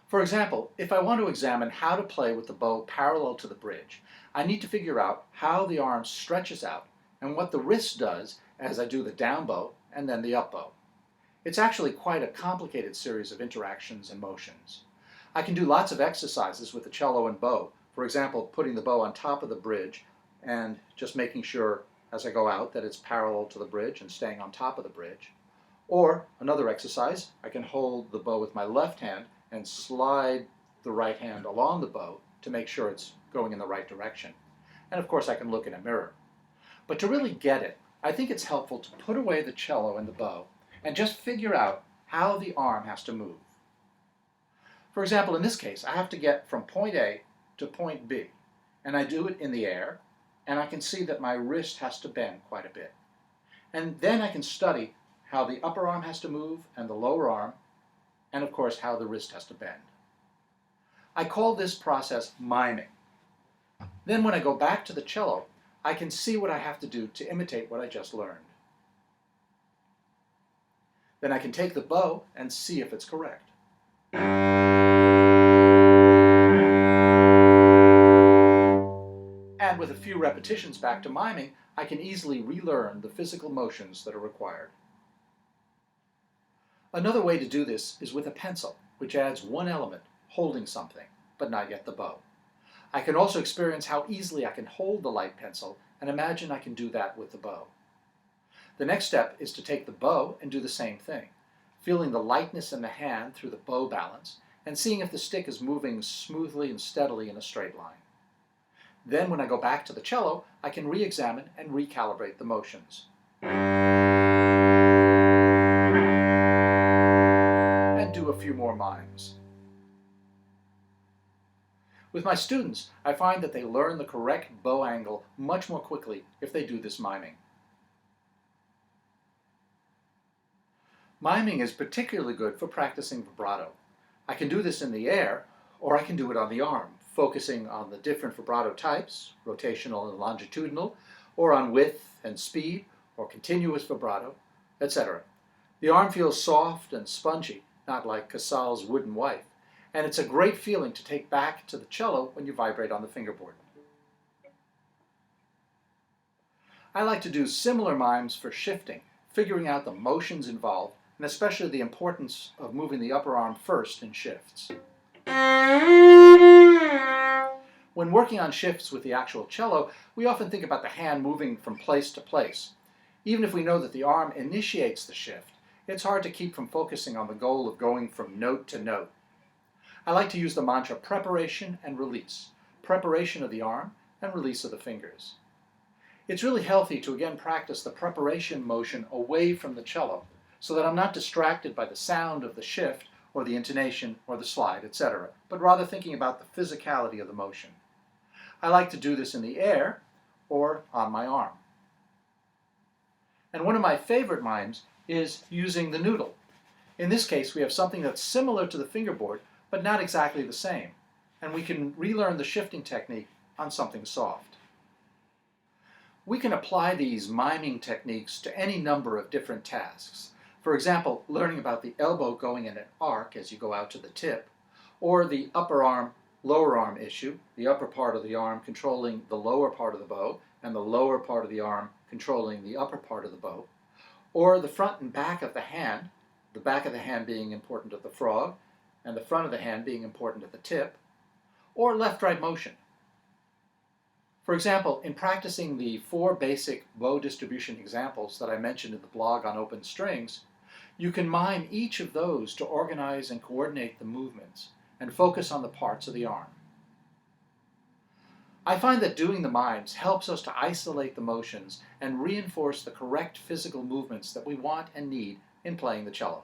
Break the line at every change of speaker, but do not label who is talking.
For example, if I want to examine how to play with the bow parallel to the bridge, I need to figure out how the arm stretches out and what the wrist does as I do the down bow and then the up bow. It's actually quite a complicated series of interactions and motions. I can do lots of exercises with the cello and bow. For example, putting the bow on top of the bridge and just making sure as I go out that it's parallel to the bridge and staying on top of the bridge. Or another exercise, I can hold the bow with my left hand and slide the right hand along the bow to make sure it's going in the right direction. And of course I can look in a mirror. But to really get it, I think it's helpful to put away the cello and the bow and just figure out how the arm has to move. For example, in this case, I have to get from point A to point B, and I do it in the air, and I can see that my wrist has to bend quite a bit. And then I can study how the upper arm has to move and the lower arm, and of course how the wrist has to bend. I call this process miming. Then when I go back to the cello, I can see what I have to do to imitate what I just learned. Then I can take the bow and see if it's correct. And with a few repetitions back to miming, I can easily relearn the physical motions that are required. Another way to do this is with a pencil, which adds one element, holding something, but not yet the bow. I can also experience how easily I can hold the light pencil and imagine I can do that with the bow. The next step is to take the bow and do the same thing, feeling the lightness in the hand through the bow balance and seeing if the stick is moving smoothly and steadily in a straight line. Then when I go back to the cello, I can re-examine and recalibrate the motions. And do a few more mimes. With my students, I find that they learn the correct bow angle much more quickly if they do this miming. Miming is particularly good for practicing vibrato. I can do this in the air, or I can do it on the arm, focusing on the different vibrato types, rotational and longitudinal, or on width and speed, or continuous vibrato, etc. The arm feels soft and spongy, not like Casals' wooden wife, and it's a great feeling to take back to the cello when you vibrate on the fingerboard. I like to do similar mimes for shifting, figuring out the motions involved, and especially the importance of moving the upper arm first in shifts. When working on shifts with the actual cello, we often think about the hand moving from place to place. Even if we know that the arm initiates the shift, it's hard to keep from focusing on the goal of going from note to note. I like to use the mantra preparation and release, preparation of the arm and release of the fingers. It's really healthy to again practice the preparation motion away from the cello so that I'm not distracted by the sound of the shift or the intonation or the slide, etc., but rather thinking about the physicality of the motion. I like to do this in the air or on my arm. And one of my favorite mimes is using the noodle. In this case, we have something that's similar to the fingerboard, but not exactly the same, and we can relearn the shifting technique on something soft. We can apply these miming techniques to any number of different tasks. For example, learning about the elbow going in an arc as you go out to the tip, or the upper arm, lower arm issue, the upper part of the arm controlling the lower part of the bow, and the lower part of the arm controlling the upper part of the bow, or the front and back of the hand, the back of the hand being important at the frog, and the front of the hand being important at the tip, or left-right motion. For example, in practicing the 4 basic bow distribution examples that I mentioned in the blog on open strings, you can mime each of those to organize and coordinate the movements and focus on the parts of the arm. I find that doing the mimes helps us to isolate the motions and reinforce the correct physical movements that we want and need in playing the cello.